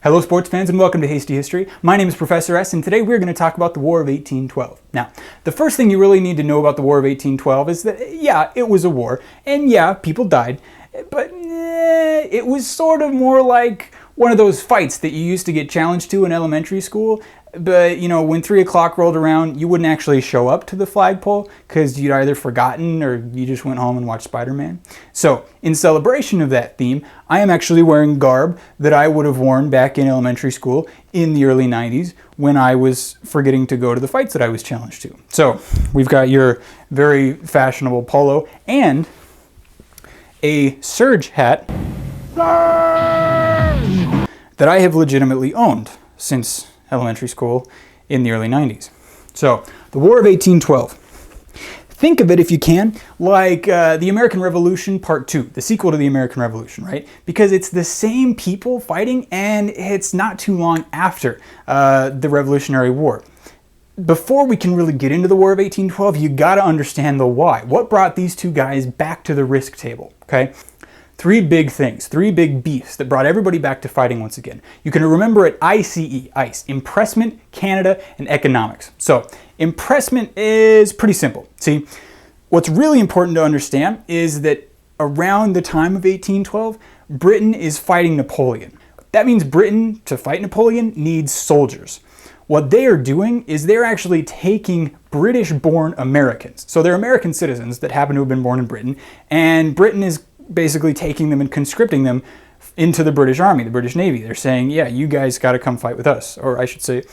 Hello sports fans and welcome to Hasty History. My name is Professor S and today we're going to talk about the War of 1812. Now, the first thing you really need to know about the War of 1812 is that, yeah, it was a war, and yeah, people died, but it was sort of more like one of those fights that you used to get challenged to in elementary school. But, you know, when 3 o'clock rolled around, you wouldn't actually show up to the flagpole because you'd either forgotten or you just went home and watched Spider-Man. So, in celebration of that theme, I am actually wearing garb that I would have worn back in elementary school in the early 90s when I was forgetting to go to the fights that I was challenged to. So, we've got your very fashionable polo and a Surge hat that I have legitimately owned since elementary school in the early 90s. So, the War of 1812. Think of it, if you can, like the American Revolution Part 2, the sequel to the American Revolution, right? Because it's the same people fighting and it's not too long after the Revolutionary War. Before we can really get into the War of 1812, you gotta understand the why. What brought these two guys back to the risk table, okay? Three big things, three big beefs that brought everybody back to fighting once again. You can remember it ICE, Impressment, Canada, and economics. So, impressment is pretty simple. See, what's really important to understand is that around the time of 1812, Britain is fighting Napoleon. That means Britain, to fight Napoleon, needs soldiers. What they are doing is they're actually taking British-born Americans. So they're American citizens that happen to have been born in Britain, and Britain is basically taking them and conscripting them into the British Army, the British Navy. They're saying, yeah, you guys got to come fight with us. Or I should say,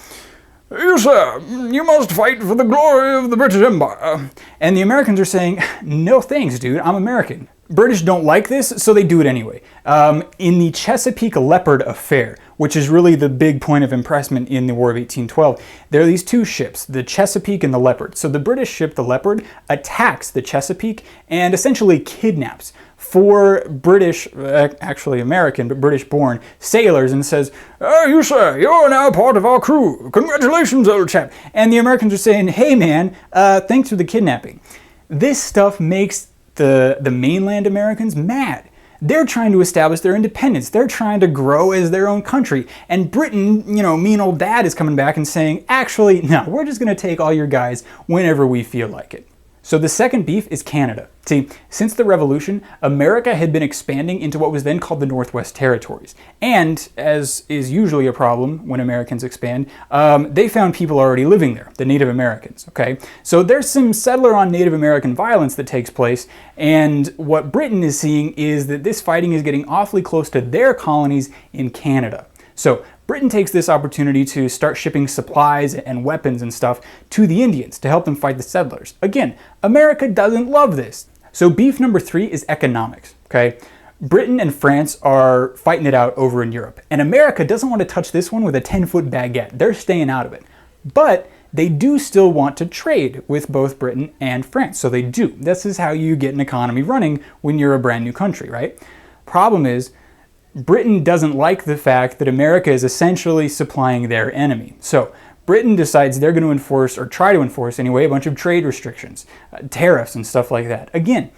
you sir, you must fight for the glory of the British Empire. And the Americans are saying, no thanks, dude, I'm American. British don't like this, so they do it anyway. In the Chesapeake Leopard affair, which is really the big point of impressment in the War of 1812, there are these two ships, the Chesapeake and the Leopard. So the British ship, the Leopard, attacks the Chesapeake and essentially kidnaps four British, actually American, but British-born sailors and says, "Oh, you sir, you're now part of our crew. Congratulations, old chap." And the Americans are saying, "Hey man, thanks for the kidnapping." This stuff makes the mainland Americans mad. They're trying to establish their independence. They're trying to grow as their own country. And Britain, you know, mean old dad is coming back and saying, actually, no, we're just going to take all your guys whenever we feel like it. So the second beef is Canada. See, since the Revolution, America had been expanding into what was then called the Northwest Territories. And, as is usually a problem when Americans expand, they found people already living there, the Native Americans, okay? So there's some settler on Native American violence that takes place, and what Britain is seeing is that this fighting is getting awfully close to their colonies in Canada. So Britain takes this opportunity to start shipping supplies and weapons and stuff to the Indians to help them fight the settlers. Again, America doesn't love this. So beef number 3 is economics, okay? Britain and France are fighting it out over in Europe, and America doesn't want to touch this one with a 10-foot baguette. They're staying out of it. But they do still want to trade with both Britain and France, so they do. This is how you get an economy running when you're a brand new country, right? Problem is, Britain doesn't like the fact that America is essentially supplying their enemy. So Britain decides they're going to enforce, or try to enforce anyway, a bunch of trade restrictions, tariffs and stuff like that. Again,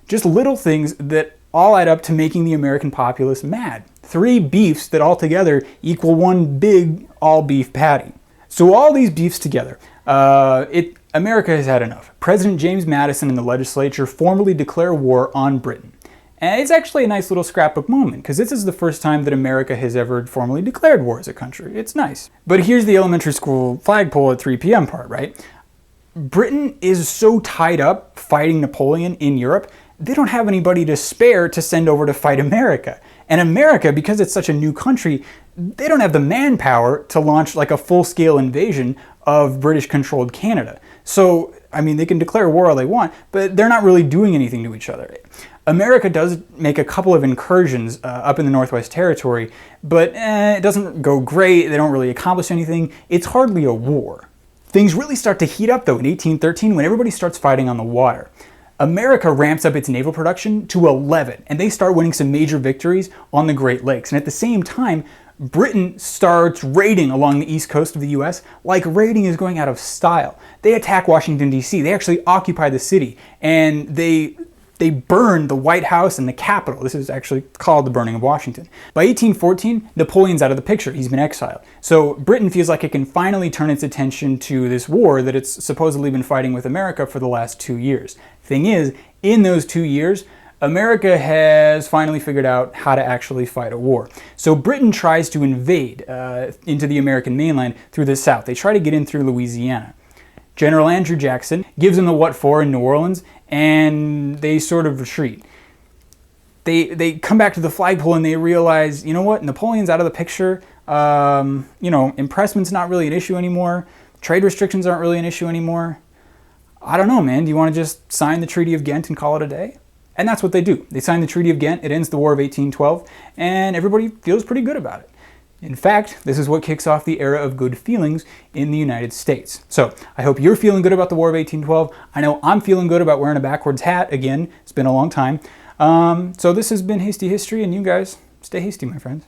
just little things that all add up to making the American populace mad. 3 beefs that altogether equal one big all-beef patty. So all these beefs together, America has had enough. President James Madison and the legislature formally declare war on Britain. And it's actually a nice little scrapbook moment, because this is the first time that America has ever formally declared war as a country. It's nice. But here's the elementary school flagpole at 3 p.m. part, right? Britain is so tied up fighting Napoleon in Europe, they don't have anybody to spare to send over to fight America. And America, because it's such a new country, they don't have the manpower to launch like a full-scale invasion of British-controlled Canada. So, I mean, they can declare war all they want, but they're not really doing anything to each other. America does make a couple of incursions up in the Northwest Territory, but it doesn't go great. They don't really accomplish anything. It's hardly a war. Things really start to heat up, though, in 1813 when everybody starts fighting on the water. America ramps up its naval production to 11, and they start winning some major victories on the Great Lakes. And at the same time, Britain starts raiding along the east coast of the US like raiding is going out of style. They attack Washington, D.C. They actually occupy the city, and they They burned the White House and the Capitol. This is actually called the burning of Washington. By 1814, Napoleon's out of the picture. He's been exiled. So Britain feels like it can finally turn its attention to this war that it's supposedly been fighting with America for the last 2 years. Thing is, in those 2 years, America has finally figured out how to actually fight a war. So Britain tries to invade into the American mainland through the south. They try to get in through Louisiana. General Andrew Jackson gives them the what for in New Orleans, and they sort of retreat. They come back to the flagpole and they realize, you know what, Napoleon's out of the picture. Impressment's not really an issue anymore. Trade restrictions aren't really an issue anymore. I don't know, man. Do you want to just sign the Treaty of Ghent and call it a day? And that's what they do. They sign the Treaty of Ghent. It ends the War of 1812, and everybody feels pretty good about it. In fact, this is what kicks off the era of good feelings in the United States. So I hope you're feeling good about the War of 1812. I know I'm feeling good about wearing a backwards hat again. It's been a long time. So this has been Hasty History, and you guys stay hasty, my friends.